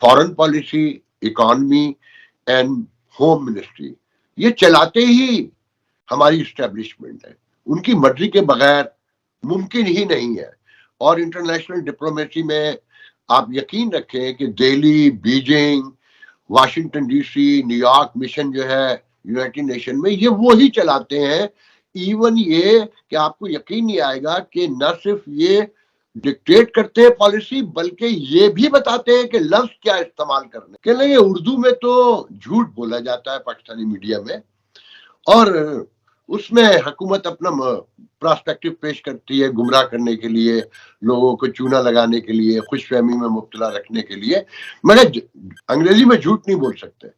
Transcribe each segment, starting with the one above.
Foreign policy, economy and home ministry, یہ چلاتے ہی ہماری اسٹیبلشمنٹ ہے. ان کی مرضی کے بغیر ممکن ہی نہیں ہے. اور انٹرنیشنل ڈپلومیسی میں آپ یقین رکھیں کہ Delhi, Beijing, Washington D C, New York mission جو ہے یونائٹڈ نیشن میں, یہ وہی چلاتے ہیں. ایون یہ کہ آپ کو یقین نہیں آئے گا کہ نہ صرف یہ ڈکٹیٹ کرتے ہیں پالیسی, بلکہ یہ بھی بتاتے ہیں کہ لفظ کیا استعمال کرنے کے لیے. اردو میں تو جھوٹ بولا جاتا ہے پاکستانی میڈیا میں, اور اس میں حکومت اپنا پراسپیکٹو پیش کرتی ہے گمراہ کرنے کے لیے, لوگوں کو چونا لگانے کے لیے, خوش فہمی میں مبتلا رکھنے کے لیے. مگر انگریزی میں جھوٹ نہیں بول سکتے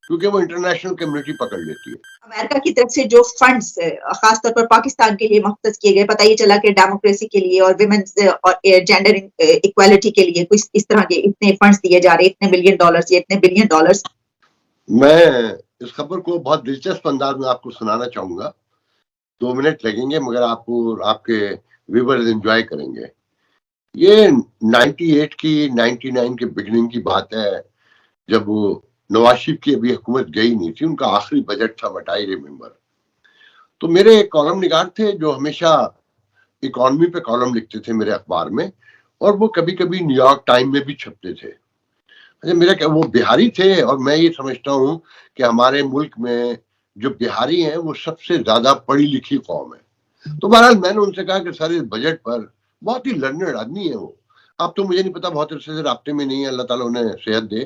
کیونکہ وہ انٹرنیشنل کمیونٹی پکڑ لیتی ہے. امریکہ کی طرف سے جو فنڈز خاص طور پر پاکستان کے لیے مختص کیے گئے, پتہ یہ چلا کہ ڈیموکریسی کے لیے اور ویمنز اور جینڈر ایکویلٹی کے لیے کچھ اس طرح کے اتنے فنڈز دیے جا رہے, اتنے ملین ڈالرز یا اتنے بلین ڈالرز. میں اس خبر کو بہت دلچسپ انداز میں آپ کو سنانا چاہوں گا. 2 منٹ لگیں گے مگر آپ کے ویورز انجوائے کریں گے. یہ 98 کی 99 کے بگننگ کی بات ہے, جب وہ نواز شریف کی ابھی حکومت گئی نہیں تھی, ان کا آخری بجٹ تھا وٹ آئی ریممبر. تو میرے ایک کالم نگار تھے جو ہمیشہ اکانومی پہ کالم لکھتے تھے میرے اخبار میں, اور وہ کبھی کبھی نیو یارک ٹائم میں بھی چھپتے تھے. اچھا, وہ بہاری تھے, اور میں یہ سمجھتا ہوں کہ ہمارے ملک میں جو بہاری ہیں وہ سب سے زیادہ پڑھی لکھی قوم ہے. تو بہرحال میں نے ان سے کہا کہ سر اس بجٹ پر, بہت ہی لرنڈ آدمی ہے وہ, اب تو مجھے نہیں پتا, بہت عرصے سے رابطے میں نہیں ہے, اللہ تعالیٰ انہیں صحت دے.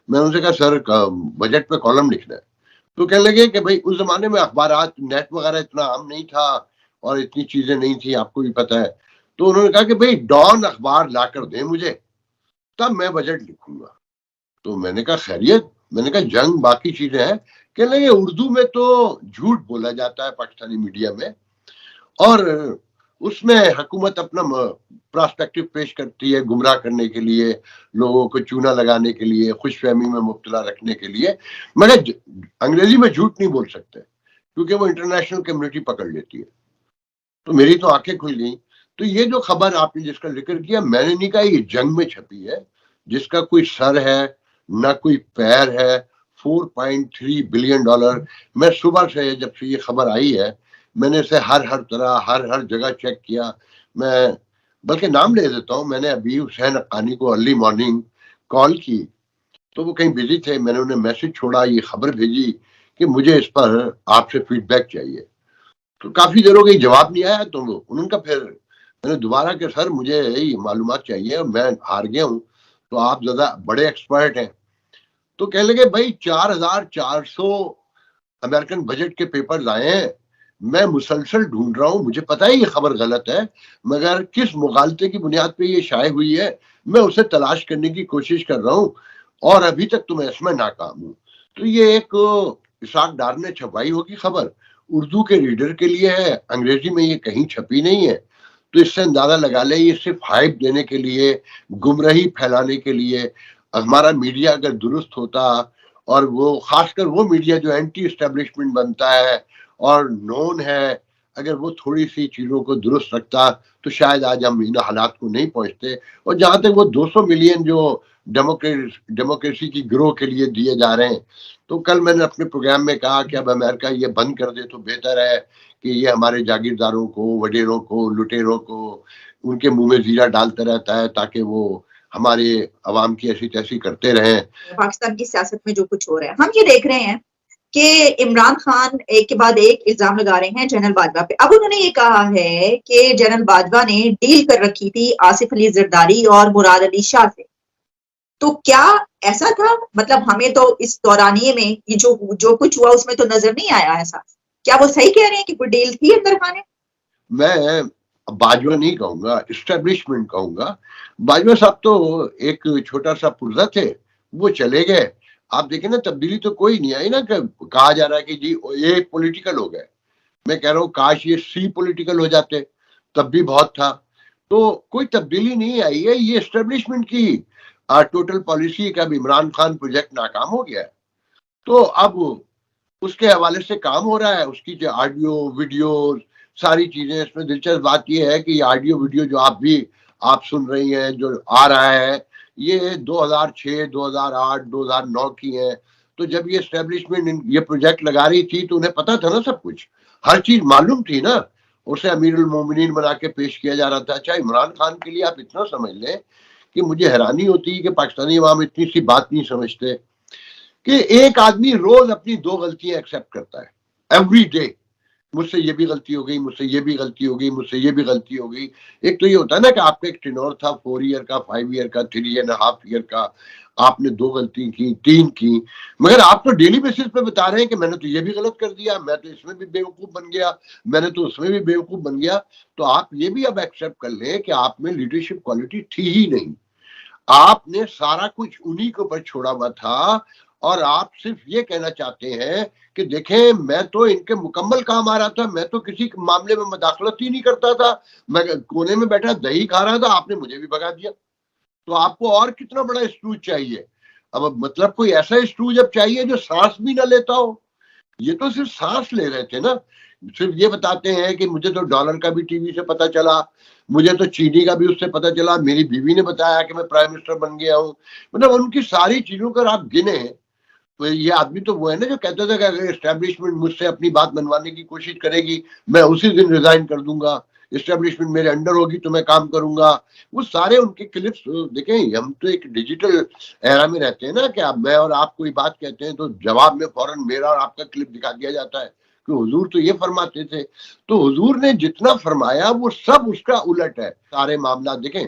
میں ان سے کہا سر بجٹ پہ کالم لکھنا ہے. تو کہنے لگے کہ بھائی اس زمانے میں اخبارات, نیٹ وغیرہ اتنا عام نہیں تھا اور اتنی چیزیں نہیں تھی, آپ کو بھی پتا ہے. تو انہوں نے کہا کہ بھائی ڈان اخبار لا کر دیں مجھے, تب میں بجٹ لکھوں گا. تو میں نے کہا خیریت, میں نے کہا جنگ باقی چیزیں ہیں. کہنے لگے اردو میں تو جھوٹ بولا جاتا ہے پاکستانی میڈیا میں, اور اس میں حکومت اپنا پراسپیکٹو پیش کرتی ہے گمراہ کرنے کے لیے, لوگوں کو چونا لگانے کے لیے, خوش فہمی میں مبتلا رکھنے کے لیے. مگر انگریزی میں جھوٹ نہیں بول سکتے کیونکہ وہ انٹرنیشنل کمیونٹی پکڑ لیتی ہے. تو میری تو آنکھیں کھل گئیں. تو یہ جو خبر آپ نے جس کا ذکر کیا, میں نے نہیں کہا یہ جنگ میں چھپی ہے, جس کا کوئی سر ہے نہ کوئی پیر ہے. 4.3 بلین ڈالر. میں صبح سے جب سے یہ خبر آئی ہے میں نے اسے ہر طرح ہر جگہ چیک کیا. میں بلکہ نام لے دیتا ہوں, میں نے ابھی حسین حقانی کو ارلی مارننگ کال کی تو وہ کہیں بزی تھے. میں نے انہیں میسج چھوڑا, یہ خبر بھیجی کہ مجھے اس پر آپ سے فیڈ بیک چاہیے. تو کافی دیر ہو گئی, جواب نہیں آیا. تو انہوں نے کہا, پھر میں نے دوبارہ کہ سر مجھے یہ معلومات چاہیے اور میں ہار گیا ہوں, تو آپ زیادہ بڑے ایکسپرٹ ہیں. تو کہنے لگے بھائی 4400 امریکن بجٹ کے پیپرز آئے ہیں, میں مسلسل ڈھونڈ رہا ہوں, مجھے پتا ہے یہ خبر غلط ہے مگر کس مغالطے کی بنیاد پہ یہ شائع ہوئی ہے میں اسے تلاش کرنے کی کوشش کر رہا ہوں, اور ابھی تک تو میں اس میں ناکام ہوں. تو یہ ایک اسحاق ڈار نے چھپائی ہوگی خبر, اردو کے ریڈر کے لیے ہے, انگریزی میں یہ کہیں چھپی نہیں ہے. تو اس سے اندازہ لگا لیں یہ صرف ہائپ دینے کے لیے, گمراہی پھیلانے کے لیے. ہمارا میڈیا اگر درست ہوتا, اور وہ خاص کر وہ میڈیا جو اینٹی اسٹیبلشمنٹ بنتا ہے اور نون ہے, اگر وہ تھوڑی سی چیزوں کو درست رکھتا تو شاید آج ہم ان حالات کو نہیں پہنچتے. اور جہاں تک وہ 200 ملین جو ڈیموکریسی کی گروہ کے لیے دیے جا رہے ہیں, تو کل میں نے اپنے پروگرام میں کہا کہ اب امریکہ یہ بند کر دے تو بہتر ہے کہ یہ ہمارے جاگیرداروں کو, وڈیروں کو, لٹیروں کو ان کے منہ میں زیرہ ڈالتا رہتا ہے تاکہ وہ ہمارے عوام کی ایسی تیسی کرتے رہیں. پاکستان کی سیاست میں جو کچھ ہو رہا ہے, ہم یہ دیکھ رہے ہیں کہ عمران خان ایک کے بعد ایک الزام لگا رہے ہیں جنرل باجوہ پہ. اب انہوں نے یہ کہا ہے کہ جنرل باجوہ نے ڈیل کر رکھی تھی آصف علی زرداری اور مراد علی شاہ سے. تو کیا ایسا تھا؟ مطلب ہمیں تو اس دورانیے میں یہ جو کچھ ہوا اس میں تو نظر نہیں آیا ایسا. کیا وہ صحیح کہہ رہے ہیں کہ کوئی ڈیل تھی اندر خانے؟ میں باجوہ نہیں کہوں گا, اسٹیبلشمنٹ کہوں گا. باجوہ صاحب تو ایک چھوٹا سا پرزہ تھے, وہ چلے گئے. آپ دیکھیں نا تبدیلی تو کوئی نہیں آئی نا, کہ کہا جا رہا ہے کہ جی یہ پولیٹیکل ہو گئے. میں کہہ رہا ہوں کاش یہ سی پولیٹیکل ہو جاتے تب بھی بہت تھا. تو کوئی تبدیلی نہیں آئی ہے, یہ اسٹیبلشمنٹ کی ٹوٹل پالیسی کا. عمران خان پروجیکٹ ناکام ہو گیا ہے تو اب اس کے حوالے سے کام ہو رہا ہے. اس کی جو آڈیو ویڈیوز ساری چیزیں, اس میں دلچسپ بات یہ ہے کہ یہ آڈیو ویڈیو جو آپ سن رہی ہیں جو آ رہا ہے, یہ 2006 2008 2009 کی ہیں. تو جب یہ اسٹیبلشمنٹ یہ پروجیکٹ لگا رہی تھی تو انہیں پتا تھا نا سب کچھ, ہر چیز معلوم تھی نا. اسے امیر المومنین بنا کے پیش کیا جا رہا تھا. اچھا عمران خان کے لیے آپ اتنا سمجھ لیں کہ مجھے حیرانی ہوتی ہے کہ پاکستانی عوام اتنی سی بات نہیں سمجھتے کہ ایک آدمی روز اپنی 2 غلطیاں ایکسیپٹ کرتا ہے ایوری ڈے. مجھ سے یہ بھی غلطی ہو گئی, مجھ سے یہ بھی غلطی ہو گئی, مجھ سے یہ بھی غلطی ہو گئی. ایک تو یہ ہوتا ہے نا کہ آپ کا ایک ٹینور تھا 4 ایئر کا, 5 ایئر کا, 3.5 ایئر کا, آپ نے 2 غلطی کی, 3 کی, مگر آپ تو ڈیلی بیسس پہ بتا رہے ہیں کہ میں نے تو یہ بھی غلط کر دیا, میں تو اس میں بھی بیوقوف بن گیا, میں نے تو اس میں بھی بیوقوف بن گیا. تو آپ یہ بھی اب ایکسیپٹ کر لیں کہ آپ میں لیڈرشپ کوالٹی تھی ہی نہیں. آپ نے سارا کچھ انہی کے اوپر چھوڑا ہوا تھا اور آپ صرف یہ کہنا چاہتے ہیں کہ دیکھیں میں تو ان کے مکمل کام آ رہا تھا, میں تو کسی معاملے میں مداخلت ہی نہیں کرتا تھا, میں کونے میں بیٹھا دہی کھا رہا تھا, آپ نے مجھے بھی بھگا دیا. تو آپ کو اور کتنا بڑا اسٹروج چاہیے؟ اب مطلب کوئی ایسا اسٹروج اب چاہیے جو سانس بھی نہ لیتا ہو. یہ تو صرف سانس لے رہے تھے نا, صرف یہ بتاتے ہیں کہ مجھے تو ڈالر کا بھی ٹی وی سے پتا چلا, مجھے تو چینی کا بھی اس سے پتا چلا, میری بیوی نے بتایا کہ میں پرائم منسٹر بن گیا ہوں. مطلب ان کی ساری چیزوں کو آپ گنے. تو یہ آدمی تو وہ ہے نا جو کہتا تھا کہ اگر اسٹیبلشمنٹ مجھ سے اپنی بات منوانے کی کوشش کرے گی میں اسی دن ریزائن کر دوں گا, اسٹیبلشمنٹ میرے انڈر ہوگی تو میں کام کروں گا. وہ سارے ان کے کلپس دیکھیں. ہم تو ایک ڈیجیٹل ایرا میں رہتے ہیں نا کہ اب میں اور آپ کوئی بات کہتے ہیں تو جواب میں فوراً میرا اور آپ کا کلپ دکھا دیا جاتا ہے کہ حضور تو یہ فرماتے تھے. تو حضور نے جتنا فرمایا وہ سب اس کا الٹ ہے. سارے معاملات دیکھیں,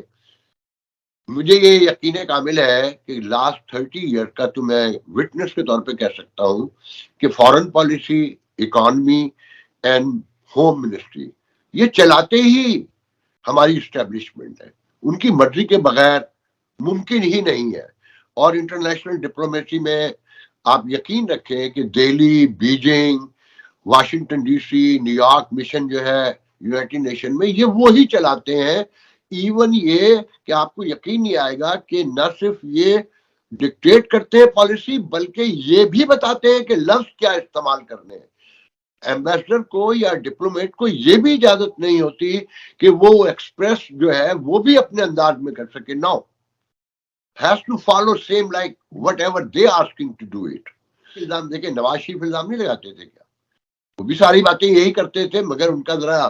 مجھے یہ یقین کامل ہے کہ لاسٹ 30 ایئر کا تو میں وٹنس کے طور پہ کہہ سکتا ہوں کہ foreign policy, economy and home ministry یہ چلاتے ہی ہماری اسٹیبلشمنٹ ہے. ان کی مرضی کے بغیر ممکن ہی نہیں ہے. اور انٹرنیشنل ڈپلومیسی میں آپ یقین رکھیں کہ Delhi, Beijing, Washington D C, New York mission جو ہے یونائٹڈ نیشن میں, یہ وہی چلاتے ہیں. ایون یہ کہ آپ کو یقین نہیں آئے گا کہ نہ صرف یہ ڈکٹیٹ کرتے ہیں پالیسی بلکہ یہ بھی بتاتے ہیں کہ لفظ کیا استعمال کرنے ہیں. ایمبیسڈر کو یا ڈپلومیٹ کو یہ بھی اجازت نہیں ہوتی کہ وہ ایکسپریس جو ہے وہ بھی اپنے انداز میں کر سکے. No has to follow same like whatever they asking to do it. الزام دیکھیں, نواز شریف الزام نہیں لگاتے تھے کیا؟ وہ بھی ساری باتیں یہی کرتے تھے مگر ان کا ذرا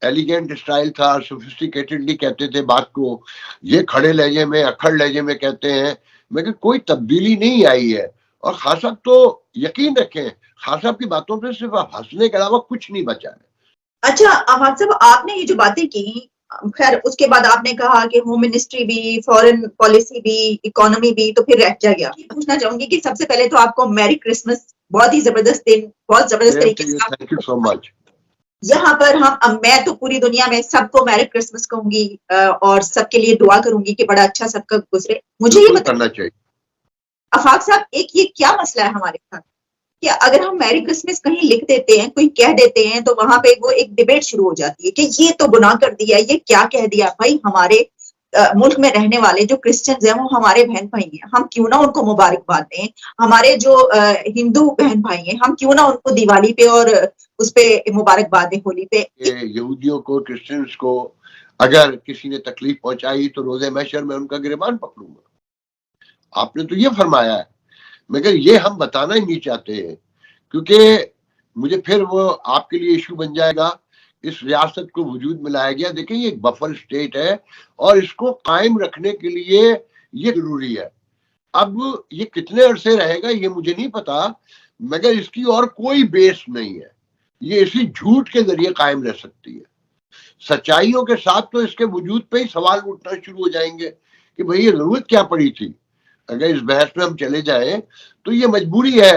ایلیگینٹ اسٹائل تھا, سوفسٹیکیٹڈلی کہتے تھے بات کو. یہ کھڑے لہجے میں, اکھڑ لہجے میں کہتے ہیں, مگر کوئی تبدیلی نہیں آئی ہے. اور خان صاحب تو یقین رکھیں خان صاحب کی باتوں پہ صرف ہنسنے کے علاوہ کچھ نہیں بچا ہے. اچھا احمد صاحب, آپ نے یہ جو باتیں کی, خیر اس کے بعد آپ نے کہا کہ ہوم منسٹری بھی, فورن پالیسی بھی, اکانومی بھی, تو پھر رہ گیا. پوچھنا چاہوں گی کہ سب سے پہلے تو آپ کو میری کرسمس, بہت ہی زبردست دن, بہت زبردست طریقے سے. تھینک یو سو مچ. یہاں پر میں تو پوری دنیا میں سب کو میری کرسمس کہوں گی اور سب کے لیے دعا کروں گی کہ بڑا اچھا سب کا گزرے. مجھے یہ کرنا چاہیے. آفاق صاحب, ایک یہ کیا مسئلہ ہے ہمارے ساتھ کہ اگر ہم میری کرسمس کہیں لکھ دیتے ہیں, کوئی کہہ دیتے ہیں, تو وہاں پہ وہ ایک ڈیبیٹ شروع ہو جاتی ہے کہ یہ تو گناہ کر دیا, یہ کیا کہہ دیا. بھائی ہمارے ملک میں رہنے والے جو کرسچنز ہیں وہ ہمارے بہن بھائی ہیں, ہم کیوں نہ ان کو مبارکباد دیں. ہمارے جو ہندو بہن بھائی ہیں, ہم کیوں نہ ان کو دیوالی پہ اور اس پہ مبارکباد دیں, ہولی پہ. یہودیوں کو, کرسچنز کو اگر کسی نے تکلیف پہنچائی تو روزے محشر میں ان کا گریبان پکڑوں گا. آپ نے تو یہ فرمایا ہے مگر یہ ہم بتانا ہی نہیں چاہتے ہیں کیونکہ مجھے پھر وہ آپ کے لیے ایشو بن جائے گا. اس ریاست کو وجود میں لایا گیا. دیکھیں یہ ایک بفر اسٹیٹ ہے اور اس کو قائم رکھنے کے لیے یہ ضروری ہے. اب یہ کتنے عرصے رہے گا یہ مجھے نہیں پتا مگر اس کی اور کوئی بیس نہیں ہے. یہ اسی جھوٹ کے ذریعے قائم رہ سکتی ہے. سچائیوں کے ساتھ تو اس کے وجود پہ ہی سوال اٹھنا شروع ہو جائیں گے کہ بھئی یہ ضرورت کیا پڑی تھی. اگر اس بحث میں ہم چلے جائیں تو یہ مجبوری ہے.